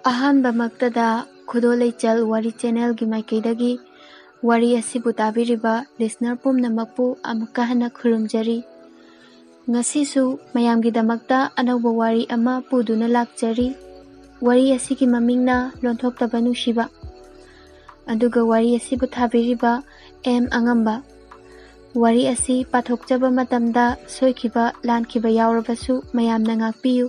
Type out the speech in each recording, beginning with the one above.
ꯑꯍꯥꯟꯕ ꯃꯛꯇꯗ ꯈꯨꯗꯣꯜ ꯂꯩꯆꯜ ꯋꯥꯔꯤ ꯆꯦꯅꯦꯜꯒꯤ ꯃꯥꯏꯀꯩꯗꯒꯤ ꯋꯥꯔꯤ ꯑꯁꯤꯕꯨ ꯇꯥꯕꯤꯔꯤꯕ ꯂꯤꯁꯅꯔ ꯄꯨꯝꯅꯃꯛꯄꯨ ꯑꯃꯨꯛꯀ ꯍꯟꯅ ꯈꯨꯔꯨꯝꯖꯔꯤ꯫ ꯉꯁꯤꯁꯨ ꯃꯌꯥꯝꯒꯤꯗꯃꯛꯇ ꯑꯅꯧꯕ ꯋꯥꯔꯤ ꯑꯃ ꯄꯨꯗꯨꯅ ꯂꯥꯛꯆꯔꯤ꯫ ꯋꯥꯔꯤ ꯑꯁꯤꯒꯤ ꯃꯃꯤꯡꯅ ꯂꯣꯟꯊꯣꯛꯇꯕ ꯅꯨꯡꯁꯤꯕ꯫ ꯑꯗꯨꯒ ꯋꯥꯔꯤ ꯑꯁꯤꯕꯨ ꯊꯥꯕꯤꯔꯤꯕ ꯑꯉꯝꯕ꯫ ꯋꯥꯔꯤ ꯑꯁꯤ ꯄꯥꯊꯣꯛꯆꯕ ꯃꯇꯝꯗ ꯁꯣꯏꯈꯤꯕ ꯂꯥꯟꯈꯤꯕ ꯌꯥꯎꯔꯕꯁꯨ ꯃꯌꯥꯝꯅ ꯉꯥꯛꯄꯤꯌꯨ꯫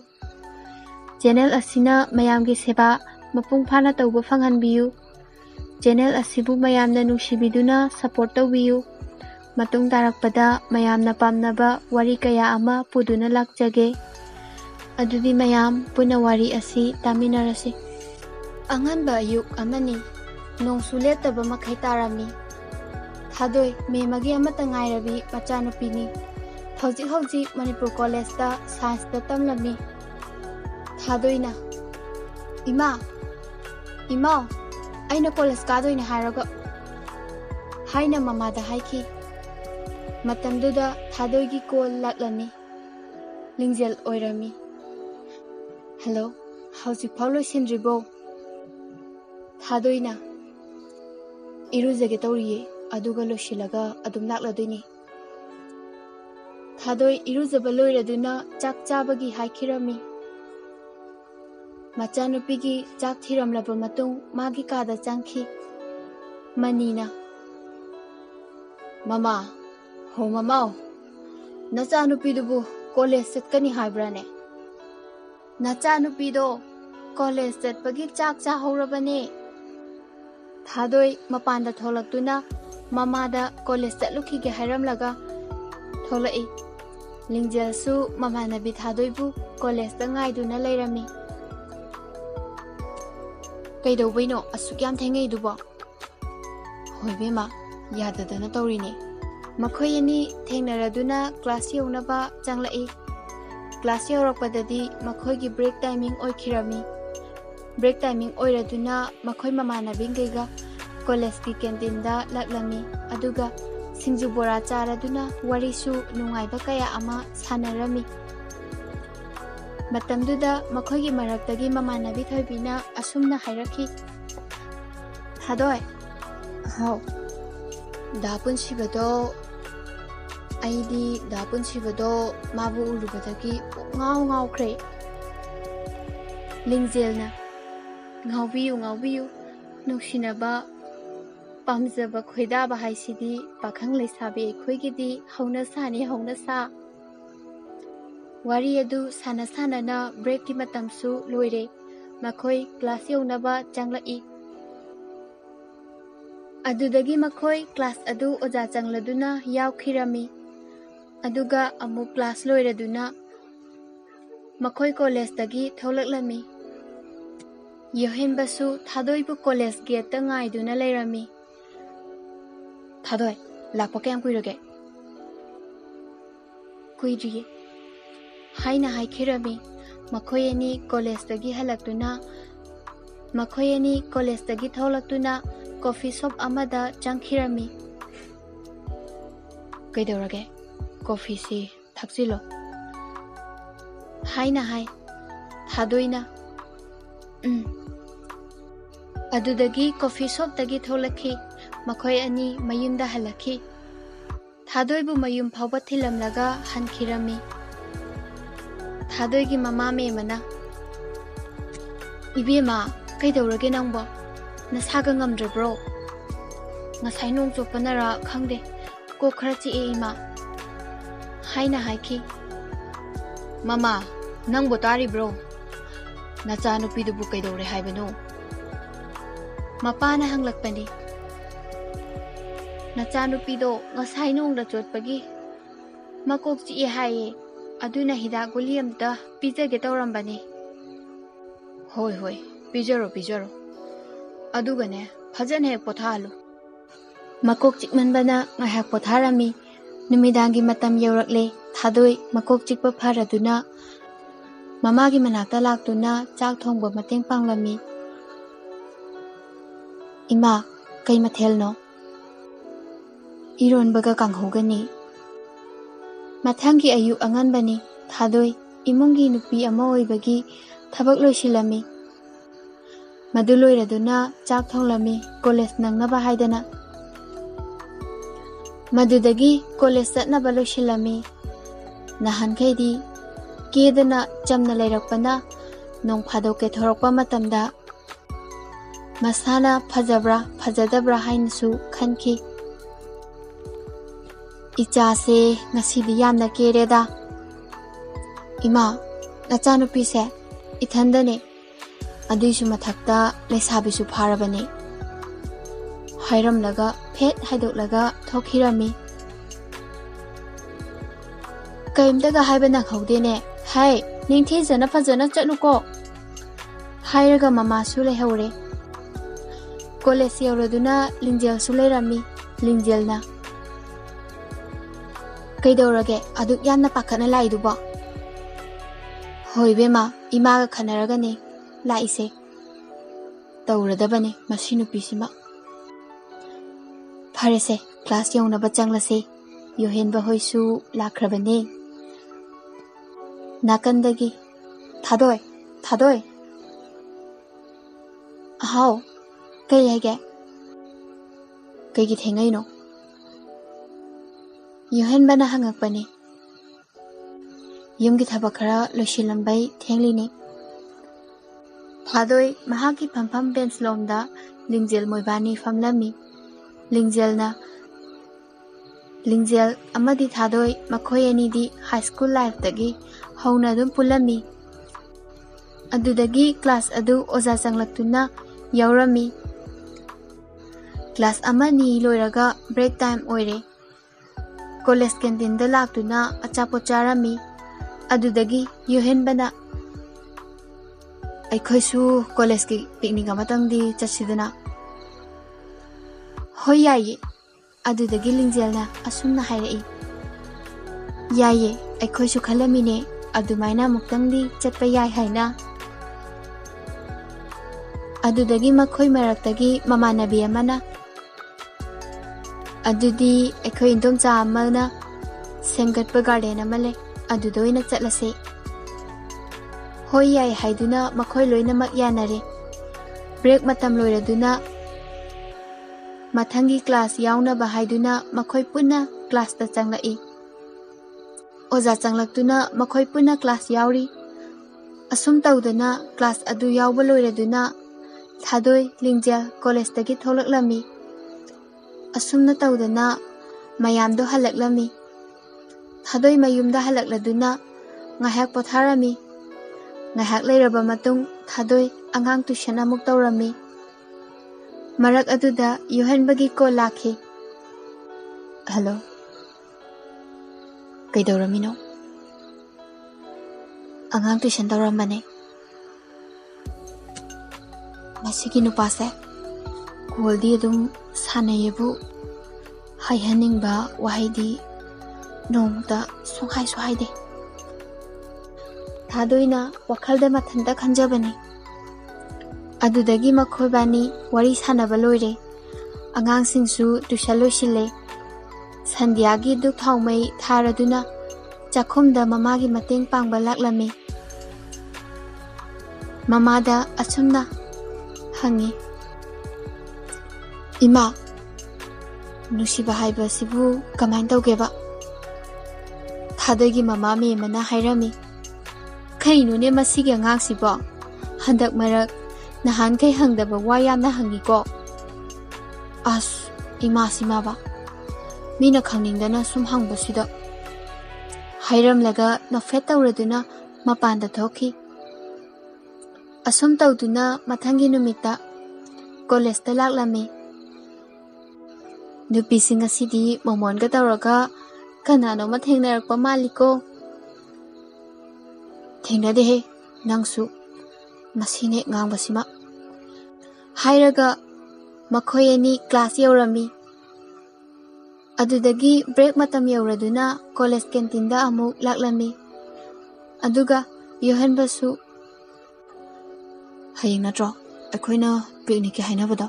ꯆꯦꯅꯦꯜ ꯑꯁꯤꯅ ꯃꯌꯥꯝꯒꯤ ꯁꯦꯕꯥ ꯃꯄꯨꯡ ꯐꯥꯅ ꯇꯧꯕ ꯐꯪꯍꯟꯕꯤꯌꯨ꯫ ꯆꯦꯅꯦꯜ ꯑꯁꯤꯕꯨ ꯃꯌꯥꯝꯅ ꯅꯨꯡꯁꯤꯕꯤꯗꯨꯅ ꯁꯄꯣꯔꯠ ꯇꯧꯕꯤꯌꯨ꯫ ꯃꯇꯨꯡ ꯇꯥꯔꯛꯄꯗ ꯃꯌꯥꯝꯅ ꯄꯥꯝꯅꯕ ꯋꯥꯔꯤ ꯀꯌꯥ ꯑꯃ ꯄꯨꯗꯨꯅ ꯂꯥꯛꯆꯒꯦ꯫ ꯑꯗꯨꯗꯤ ꯃꯌꯥꯝ ꯄꯨꯟꯅ ꯋꯥꯔꯤ ꯑꯁꯤ ꯇꯥꯃꯤꯟꯅꯔꯁꯤ꯫ ꯑꯉꯟꯕ ꯑꯌꯨꯛ ꯑꯃꯅꯤ꯫ ꯅꯣꯡꯁꯨ ꯂꯦꯞꯇꯕ ꯃꯈꯩ ꯇꯥꯔꯝꯃꯤ꯫ ꯊꯥꯗꯣꯏ ꯃꯦꯃꯒꯤ ꯑꯃꯠꯇ ꯉꯥꯏꯔꯕꯤ ꯃꯆꯥꯅꯨꯄꯤꯅꯤ꯫ ꯍꯧꯖꯤꯛ ꯃꯅꯤꯄꯨꯔ ꯀꯣꯂꯦꯖꯇ ꯁꯥꯏꯟꯁꯇ ꯇꯝꯂꯝꯃꯤ꯫ ꯊꯥꯗꯣꯏꯅ ꯏꯃꯥ ꯑꯩꯅ ꯀꯣꯂꯦꯖ ꯀꯥꯗꯣꯏꯅꯦ ꯍꯥꯏꯅ ꯃꯃꯥꯗ ꯍꯥꯏꯈꯤ꯫ ꯃꯇꯝꯗꯨꯗ ꯊꯥꯗꯣꯏꯒꯤ ꯀꯣꯜ ꯂꯥꯛꯂꯝꯃꯤ꯫ ꯂꯤꯡꯖꯦꯜ ꯑꯣꯏꯔꯝꯃꯤ꯫ ꯍꯜꯂꯣ, ꯍꯧꯖꯤꯛꯐꯥꯎ ꯂꯣꯏꯁꯤꯟꯗ꯭ꯔꯤꯕꯣ? ꯊꯥꯗꯣꯏꯅ ꯏꯔꯨꯖꯒꯦ ꯇꯧꯔꯤꯌꯦ, ꯑꯗꯨꯒ ꯂꯣꯏꯁꯤꯜꯂꯒ ꯑꯗꯨꯝ ꯂꯥꯛꯂꯗꯣꯏꯅꯦ꯫ ꯊꯥꯗꯣꯏ ꯏꯔꯨꯖꯕ ꯂꯣꯏꯔꯗꯨꯅ ꯆꯥꯛ ꯆꯥꯕꯒꯤ ꯍꯥꯏꯈꯤꯔꯝꯃꯤ꯫ ꯃꯆꯥꯅꯨꯄꯤꯒꯤ ꯆꯥꯛ ꯊꯤꯔꯝꯂꯕ ꯃꯇꯨꯡ ꯃꯥꯒꯤ ꯀꯥꯗ ꯆꯪꯈꯤ꯫ ꯃꯅꯤꯅ ꯃꯃꯥꯎ, ꯅꯆꯥꯅꯨꯄꯤꯗꯨꯕꯨ ꯀꯣꯂꯦꯖ ꯆꯠꯀꯅꯤ ꯍꯥꯏꯕ꯭ꯔꯥꯅꯦ? ꯅꯆꯥꯅꯨꯄꯤꯗꯣ ꯀꯣꯂꯦꯖ ꯆꯠꯄꯒꯤ ꯆꯥꯛ ꯆꯥꯍꯧꯔꯕꯅꯦ꯫ ꯊꯥꯗꯣꯏ ꯃꯄꯥꯟꯗ ꯊꯣꯛꯂꯛꯇꯨꯅ ꯃꯃꯥꯗ ꯀꯣꯂꯦꯖ ꯆꯠꯂꯨꯈꯤꯒꯦ ꯍꯥꯏꯔꯝꯂꯒ ꯊꯣꯛꯂꯛꯏ꯫ ꯂꯤꯡꯖꯦꯜꯁꯨ ꯃꯃꯥꯟꯅꯕꯤ ꯊꯥꯗꯣꯏꯕꯨ ꯀꯣꯂꯦꯖꯇ ꯉꯥꯏꯗꯨꯅ ꯂꯩꯔꯝꯃꯤ꯫ ꯀꯩꯗꯧꯕꯩꯅꯣ ꯑꯁꯨꯛ ꯌꯥꯝ ꯊꯦꯡꯉꯛꯏꯗꯨꯕꯣ? ꯍꯣꯏ ꯕꯦꯝꯃ, ꯌꯥꯗꯗꯅ ꯇꯧꯔꯤꯅꯦ꯫ ꯃꯈꯣꯏ ꯑꯅꯤ ꯊꯦꯡꯅꯔꯗꯨꯅ ꯀ꯭ꯂꯥꯁ ꯌꯧꯅꯕ ꯆꯪꯂꯛꯏ꯫ ꯀ꯭ꯂꯥꯁ ꯌꯧꯔꯛꯄꯗꯗꯤ ꯃꯈꯣꯏꯒꯤ ꯕ꯭ꯔꯦꯛ ꯇꯥꯏꯃꯤꯡ ꯑꯣꯏꯈꯤꯔꯝꯃꯤ꯫ ꯕ꯭ꯔꯦꯛ ꯇꯥꯏꯃꯤꯡ ꯑꯣꯏꯔꯗꯨꯅ ꯃꯈꯣꯏ ꯃꯃꯥꯟꯅꯕꯤꯈꯩꯒ ꯀꯣꯂꯦꯖꯀꯤ ꯀꯦꯟꯇꯤꯟꯗ ꯂꯥꯛꯂꯝꯃꯤ꯫ ꯑꯗꯨꯒ ꯁꯤꯡꯖꯨ ꯕꯣꯔꯥ ꯆꯥꯔꯗꯨꯅ ꯋꯥꯔꯤꯁꯨ ꯅꯨꯡꯉꯥꯏꯕ ꯀꯌꯥ ꯑꯃ ꯁꯥꯟꯅꯔꯝꯃꯤ꯫ ꯃꯇꯝꯗꯨꯗ ꯃꯈꯣꯏꯒꯤ ꯃꯔꯛꯇꯒꯤ ꯃꯃꯥꯟꯅꯕꯤ ꯊꯣꯏꯕꯤꯅ ꯑꯁꯨꯝꯅ ꯍꯥꯏꯔꯛꯈꯤ꯫ ꯊꯥꯗꯣꯏ, ꯍꯥꯎ, ꯑꯩꯗꯤ ꯗꯥ ꯄꯨꯟꯁꯤꯕꯗꯣ ꯃꯥꯕꯨ ꯎꯔꯨꯕꯗꯒꯤ ꯄꯨꯡꯉꯥꯎ ꯉꯥꯎꯈ꯭ꯔꯦ꯫ ꯂꯤꯡꯖꯦꯜꯅ ꯉꯥꯎꯕꯤꯌꯨ, ꯅꯨꯡꯁꯤꯅꯕ, ꯄꯥꯝꯖꯕ ꯈꯣꯏꯗꯥꯕ ꯍꯥꯏꯁꯤꯗꯤ ꯄꯥꯈꯪ ꯂꯩꯁꯥꯕꯤ ꯑꯩꯈꯣꯏꯒꯤꯗꯤ ꯍꯧꯅꯁꯥꯅꯤ꯫ ꯋꯥꯔꯤ ꯑꯗꯨ ꯁꯥꯟꯅ ꯕ꯭ꯔꯦꯛꯀꯤ ꯃꯇꯝꯁꯨ ꯂꯣꯏꯔꯦ꯫ ꯃꯈꯣꯏ ꯀ꯭ꯂꯥꯁ ꯌꯧꯅꯕ ꯆꯪꯂꯛꯏ꯫ ꯑꯗꯨꯗꯒꯤ ꯃꯈꯣꯏ ꯀ꯭ꯂꯥꯁ ꯑꯗꯨ ꯑꯣꯖꯥ ꯆꯪꯂꯗꯨꯅ ꯌꯥꯎꯈꯤꯔꯝꯃꯤ꯫ ꯑꯗꯨꯒ ꯑꯃꯨꯛ ꯀ꯭ꯂꯥꯁ ꯂꯣꯏꯔꯗꯨꯅ ꯃꯈꯣꯏ ꯀꯣꯂꯦꯖꯇꯒꯤ ꯊꯣꯛꯂꯛꯂꯝꯃꯤ꯫ ꯌꯣꯍꯦꯟꯕꯁꯨ ꯊꯥꯗꯣꯏꯕꯨ ꯀꯣꯂꯦꯖ ꯒꯦꯠꯇ ꯉꯥꯏꯗꯨꯅ ꯂꯩꯔꯝꯃꯤ꯫ ꯊꯥꯗꯣꯏ, ꯂꯥꯛꯄ ꯀꯌꯥꯝ ꯀꯨꯏꯔꯒꯦ? ꯀꯨꯏꯗ꯭ꯔꯤꯌꯦ ꯍꯥꯏꯅ ꯍꯥꯏꯈꯤꯔꯝꯃꯤ꯫ ꯃꯈꯣꯏ ꯑꯅꯤ ꯀꯣꯂꯦꯖꯇꯒꯤ ꯊꯣꯛꯂꯛꯇꯨꯅ ꯀꯣꯐꯤ ꯁꯣꯞ ꯑꯃꯗ ꯆꯪꯈꯤꯔꯝꯃꯤ꯫ ꯀꯩꯗꯧꯔꯒꯦ? ꯀꯣꯐꯤꯁꯤ ꯊꯛꯆꯤꯜꯂꯣ ꯍꯥꯏꯅ ꯍꯥꯏ꯫ ꯊꯥꯗꯣꯏꯅ ꯑꯗꯨꯗꯒꯤ ꯀꯣꯐꯤ ꯁꯣꯞꯇꯒꯤ ꯊꯣꯛꯂꯛꯈꯤ꯫ ꯃꯈꯣꯏ ꯑꯅꯤ ꯃꯌꯨꯝꯗ ꯍꯜꯂꯛꯈꯤ꯫ ꯊꯥꯗꯣꯏꯕꯨ ꯃꯌꯨꯝ ꯐꯥꯎꯕ ꯊꯤꯜꯂꯝꯂꯒ ꯍꯟꯈꯤꯔꯝꯃꯤ꯫ ꯊꯥꯗꯣꯏꯒꯤ ꯃꯃꯥ ꯃꯦꯃꯅ ꯏꯕꯦꯝꯃ, ꯀꯩꯗꯧꯔꯒꯦ ꯅꯪꯕꯣ? ꯅꯁꯥꯒ ꯉꯝꯗ꯭ꯔꯕ꯭ꯔꯣ? ꯉꯁꯥꯏ ꯅꯣꯡ ꯆꯣꯠꯄꯅꯔꯥ ꯈꯪꯗꯦ, ꯀꯣꯛ ꯈꯔ ꯆꯤꯛꯑꯦ ꯏꯃꯥ ꯍꯥꯏꯅ ꯍꯥꯏꯈꯤ꯫ ꯃꯃꯥ, ꯅꯪꯕꯨ ꯇꯥꯔꯤꯕ꯭ꯔꯣ? ꯅꯆꯥꯅꯨꯄꯤꯗꯨꯕꯨ ꯀꯩꯗꯧꯔꯦ ꯍꯥꯏꯕꯅꯣ? ꯃꯄꯥꯅ ꯍꯪꯂꯛꯄꯅꯤ꯫ ꯅꯆꯥꯅꯨꯄꯤꯗꯣ ꯉꯁꯥꯏ ꯅꯣꯡꯗ ꯆꯣꯠꯄꯒꯤ ꯃꯀꯣꯛ ꯆꯤꯛꯑꯦ ꯍꯥꯏꯌꯦ, ꯑꯗꯨꯅ ꯍꯤꯗꯥꯛ ꯒꯨꯂꯤ ꯑꯝꯇ ꯄꯤꯖꯒꯦ ꯇꯧꯔꯝꯕꯅꯦ꯫ ꯍꯣꯏ, ꯄꯤꯖꯔꯣ, ꯑꯗꯨꯒꯅꯦ ꯐꯖꯅ ꯍꯦꯛ ꯄꯣꯊꯥꯍꯜꯂꯨ꯫ ꯃꯀꯣꯛ ꯆꯤꯛꯃꯟꯕꯅ ꯉꯥꯏꯍꯥꯛ ꯄꯣꯊꯥꯔꯝꯃꯤ꯫ ꯅꯨꯃꯤꯗꯥꯡꯒꯤ ꯃꯇꯝ ꯌꯧꯔꯛꯂꯦ꯫ ꯊꯥꯗꯣꯏ ꯃꯀꯣꯛ ꯆꯤꯛꯄ ꯐꯔꯗꯨꯅ ꯃꯃꯥꯒꯤ ꯃꯅꯥꯛꯇ ꯂꯥꯛꯇꯨꯅ ꯆꯥꯛ ꯊꯣꯡꯕ ꯃꯇꯦꯡ ꯄꯥꯡꯂꯝꯃꯤ꯫ ꯏꯃꯥ, ꯀꯩ ꯃꯊꯦꯜꯅꯣ? ꯏꯔꯣꯟꯕꯒ ꯀꯥꯡꯍꯧꯒꯅꯤ꯫ ꯃꯊꯪꯒꯤ ꯑꯌꯨꯛ ꯑꯉꯟꯕꯅꯤ꯫ ꯊꯥꯗꯣꯏ ꯏꯃꯨꯡꯒꯤ ꯅꯨꯄꯤ ꯑꯃ ꯑꯣꯏꯕꯒꯤ ꯊꯕꯛ ꯂꯣꯏꯁꯤꯜꯂꯝꯃꯤ꯫ Madu loiraduna chak thonglami college nangnaba haidana. Madudagi college chatnaba loisilami. Nahankhaidi kedana chamna leirakpana nong phadok ke thorakpa matamda masana phajabra phajadabra hainasu khanki. Icha se ngasidi yamna kereda. Ima nachanupi se ithandane aduisu mathakta lesabisu pharabane. Hairamlaga phet haidoklaga thokhirami. Kaimdaga haibana khaudene. Hai Ningthoujam phajana chatluko. Hairaga mama su lehore. College yauraduna lingjel su leirami. Lingjelna kaidorage aduk yamna pakhana laiduba. Hoi bema imaga khanaragane laise. Tauradabane masinu pisima. Pharese class yaunaba changlase. Yohenba hoisu lakrabane. Nakandagi thadoi. How kay hege kay githengai no. Yohenbana hangakpani. Yumgi thabak khara loisilambay thenglini. Thadoi mahaki phampham bench lomda lingjel moibani famlami. Lingjel amadi thadoi makhoi anidi high school life dagi hauna dum pulami. Adudagi class adu oza changlaktuna yaurami. Class amani loiraga break time oire. College canteen da laktuna achapot charami. Adudagi yohenbana aikhoisu college ki picnic amatangdi chasidana. Hoi yaye adudagi lingjelna asumna hairai. Yaye aikhoisu khalamine adumaina muktangdi chatpa yai haina. Adudagi makhoi maraktagi mamanabi amana. Adudi aikhoi indomcha amana semgatpa garden amale adudoina chatlase. Hoi yai haiduna makhoi loinamak yanare. Break matam loiraduna mathangi class yaunaba haiduna makhoi punna class ta changlai. Oza changlaktuna makhoi punna class yauri. Asum tawdana class adu yawba loiraduna thadoi lingjel college tagi tholaklami. Asumna tawdana mayamdo halaklami. Thadoi mayumda halakladuna ngahak potharami. Ngahak leiraba matung thadoi angang tuition amuk tawrami. Marak aduda yohenbagi ko lakhi. Hello. Kaidoramino? Angang tuition tawramane. Masigi nupase koldi adum sanayebu happiningba wahidi nongta sohai de. Thadoina wakhalda mathanda khanjabani. Adudagi makhoi bani wari sanaba loire. Angang singsu tuition loisile. Sandiagi duk thaumai tharaduna chakhumda mamagi mateng pangba laklami. Mamada achumna hangi. Ima Nungshiba haiba sibu kamain tawgeba. Thadoigi mama me mana hairami. Kainune masigi angang sibo. Handak marak nahan kay hangdaba wayamna hangi ko. As ima simaba. Mina khangningdana sum hangba sida. Hairamlaga nofet tawraduna mapanda thoki. Asum tawduna mathangi numita college ta laklami. Nupising asidi momon ga tawraga kanano mathengnarakpa maliko. Thengnadehe nangsu masine ngangbasima. Hairaga makhoi ani class yaurami. Adudagi break matam yauraduna college canteen da amuk laklami. Aduga yohenbasu hayeng natro akoina picnic ki hainabada.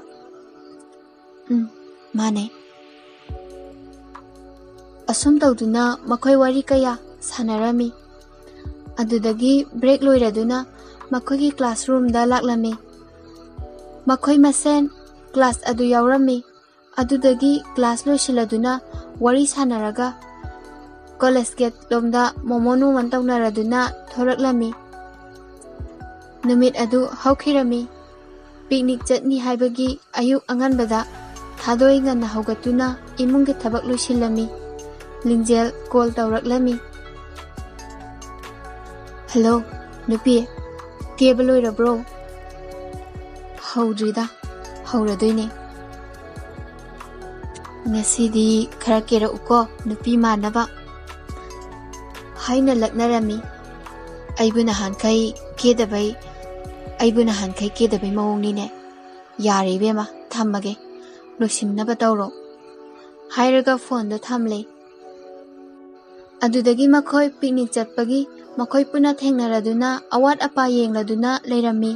Mane. Asum tawduna makhoi wari kaya sanarami. Adudagi break loiraduna makhoigi classroom da laklami. Makhoi masen class adu yaurami. Adudagi class loisiladuna wari sanaraga college gate lomda momonu mantaunaraduna thoraklami. Numit adu haukhirami. Picnic chutni haibagi ayuk anganbada thadoi nganna haugatuna imunggi thabak loisilami. Lingjel call tawraklami. Hello, nupi. Table loirabro. Haudrida. Hauradoine. Ngasidi khara kera uko nupi manaba. Haina laknarami. Aibuna hankai kedabai. Aibuna hankai kedabai mawongnine. Yari bema thammage. Loisinaba tawro. Hairaga phone do thamle. Adudagi makhoi picnic chatpagi makhoi puna thengnaraduna awat apa yengladuna leirami.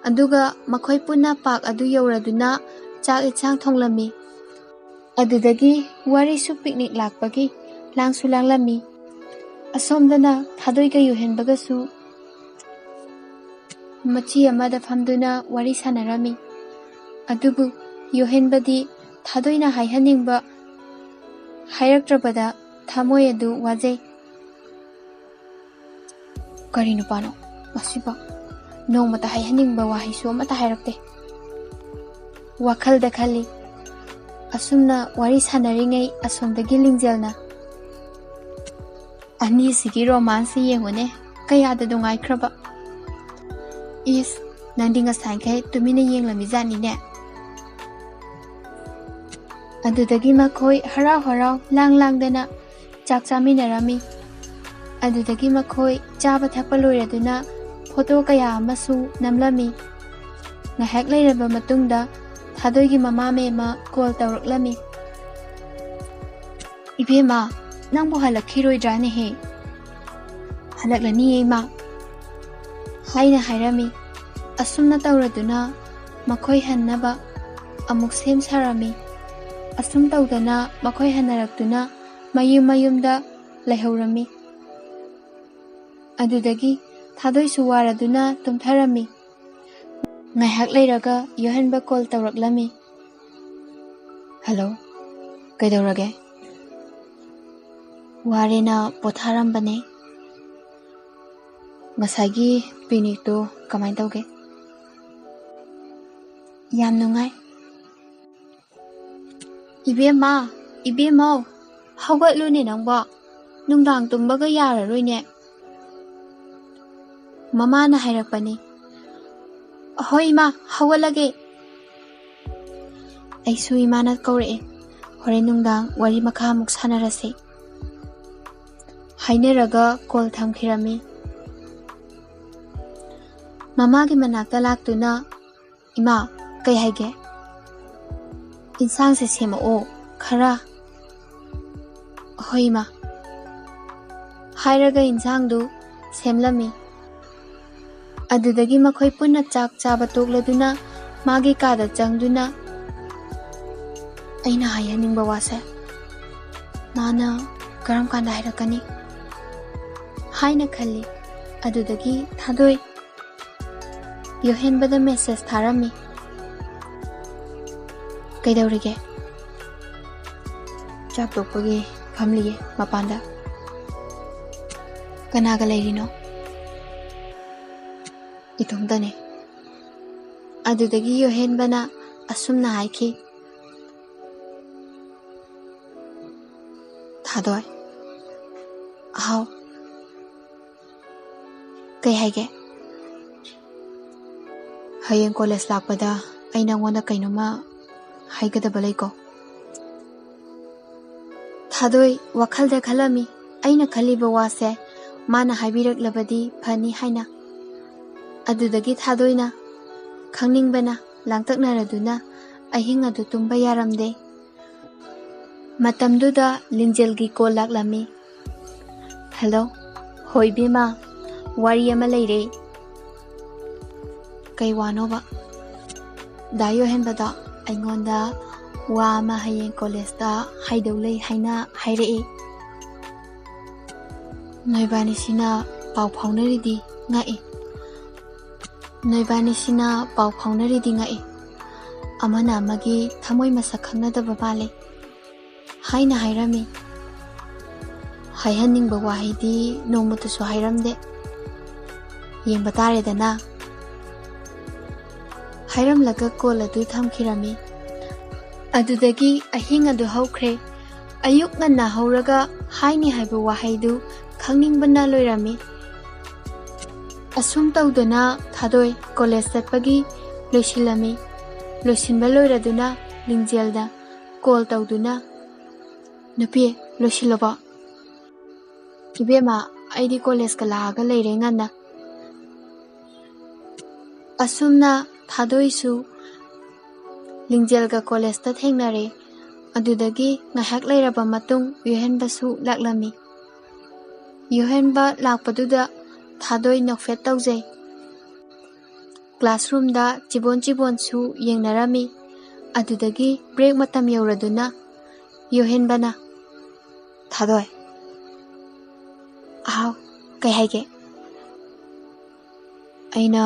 Aduga makhoi puna park adu yauraduna chak ichang thonglami. Adudagi wari su picnic lakpagi langsu langlami. Asomdana thadoi ga yuhenbaga su machi amada famduna wari sanarami. Adubu yuhenbadi thadoina haihaningba hairaktrabada thamoi adu wajai. Kari nupano masiba nongmata haihaningba wahisu amata hairakte. Wakhalda khali asumna wari sanaringai asomdagi lingjelna ani sigi romance yengone kayada dungai khraba. Is nandinga sankai tumina yenglami jani ne. Adudagi makhoi harau harau langdana chak chaminarami. Adudagi makhoi chaba thakpa loiraduna photo kaya amasu namlami. Ngahak leiraba matungda thadoigi mama mema call tawraklami. Ibema nangbu halakhiroidrane he. Halaklani ma. Haina hairami. Asumna tawraduna makhoi hannaba amuk sem sarami. Asum tawdana makhoi hannaraktuna mayumda laihaurami. Adudagi thadoi suwaraduna tumtharami. Ngahak leiraga yohanba call tawraklami. Hello, kaidawrage? Warina potharambane. Ngasagi picnic to kamai tawge? Yam nungai. Ibema, haugatlune nangba. Nungdang tumbaga yararoine. Mama na hairakpani. Hoi ma, haugalage. Aisu imana kaure. Hore nungdang wari makha muk sanarase. Haineraga call thamkhirami. Mama gi manakta laktuna ima kai haige. Insang se sema o khara. Hoi ma. Hairaga insang du semlami. Adudagi makhoi punna chak chaba tokladuna magi kada changduna aina hayaningba wase. Mana karam kanda hairakani. Haina khali. Adudagi thadoi yohenbada message tharami. Kaidawrige? Chak tokpagi famliye mapanda. Kanaga lairino? Itongdane. Adudagi yohenbana asumna haiki. Thadoi. How? Kay haige? Hayeng college lakpada ay nangwana kainuma haigadaba laiko. Thadoi wakhalda khalami aina khaliba wase mana haibiraklabadi phani haina. Adudagi thadoina khangningbana langtaknaraduna ahing adu tumba yaramde. Matamduda lingjelgi call laklami. Hello, hoi bima, wari ama leire. Kay wanoba. Dayo henbada aingonda wa ama hayeng college da haidawlei haina hairei. Noibani sina pau phaunaridi ngai. ꯅꯣꯏꯕꯥꯅꯤꯁꯤꯅ ꯄꯥꯎ ꯐꯥꯎꯅꯔꯤꯗꯤ ꯉꯛꯏ ꯑꯃꯅ ꯑꯃꯒꯤ ꯊꯃꯣꯏ ꯃꯁꯛ ꯈꯪꯅꯗꯕ ꯃꯥꯜꯂꯤ ꯍꯥꯏꯅ ꯍꯥꯏꯔꯝꯃꯤ ꯍꯥꯏꯍꯟꯅꯤꯡꯕ ꯋꯥꯍꯩꯗꯤ ꯅꯣꯡꯃꯇꯁꯨ ꯍꯥꯏꯔꯝꯗꯦ ꯌꯦꯡꯕ ꯇꯥꯔꯦꯗꯅ ꯍꯥꯏꯔꯝꯂꯒ ꯀꯣꯜ ꯑꯗꯨ ꯊꯝꯈꯤꯔꯝꯃꯤ ꯑꯗꯨꯗꯒꯤ ꯑꯍꯤꯡ ꯑꯗꯨ ꯍꯧꯈ꯭ꯔꯦ ꯑꯌꯨꯛ ꯉꯟꯅ ꯍꯧꯔꯒ ꯍꯥꯏꯅꯤ ꯍꯥꯏꯕ ꯋꯥꯍꯩꯗꯨ ꯈꯪꯅꯤꯡꯕꯅ ꯂꯣꯏꯔꯝꯃꯤ ꯑꯁꯨꯝ ꯇꯧꯗꯨꯅ ꯊꯥꯗꯣꯏ ꯀꯣꯂꯦꯖ ꯆꯠꯄꯒꯤ ꯂꯣꯏꯁꯤꯜꯂꯝꯃꯤ ꯂꯣꯏꯁꯤꯟꯕ ꯂꯣꯏꯔꯗꯨꯅ ꯂꯤꯡꯖꯦꯜꯗ ꯀꯣꯜ ꯇꯧꯗꯨꯅ ꯅꯨꯄꯤ ꯂꯣꯏꯁꯤꯜꯂꯕꯣ ꯏꯕꯦꯝꯃ ꯑꯩꯗꯤ ꯀꯣꯂꯦꯖꯀ ꯂꯥꯛꯑꯒ ꯂꯩꯔꯦ ꯉꯟꯅ ꯑꯁꯨꯝꯅ ꯊꯥꯗꯣꯏꯁꯨ ꯂꯤꯡꯖꯦꯜꯒ ꯀꯣꯂꯦꯖꯇ ꯊꯦꯡꯅꯔꯦ ꯑꯗꯨꯗꯒꯤ ꯉꯥꯏꯍꯥꯛ ꯂꯩꯔꯕ ꯃꯇꯨꯡ ꯌꯣꯍꯦꯟꯕꯁꯨ ꯂꯥꯛꯂꯝꯃꯤ ꯌꯣꯍꯦꯟꯕ ꯂꯥꯛꯄꯗꯨꯗ ꯊꯥꯗꯣꯏ ꯅꯣꯛꯐꯦꯠ ꯇꯧꯖꯩ ꯀ꯭ꯂꯥꯁꯔꯨꯝꯗ ꯆꯤꯕꯣꯟꯁꯨ ꯌꯦꯡꯅꯔꯝꯃꯤ ꯑꯗꯨꯗꯒꯤ ꯕ꯭ꯔꯦꯛ ꯃꯇꯝ ꯌꯧꯔꯗꯨꯅ ꯌꯣꯍꯦꯟꯕꯅ ꯊꯥꯗꯣꯏ ꯑꯍꯥꯎ ꯀꯩ ꯍꯥꯏꯒꯦ ꯑꯩꯅ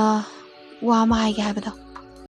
ꯋꯥ ꯑꯃ ꯍꯥꯏꯒꯦ ꯍꯥꯏꯕꯗꯣ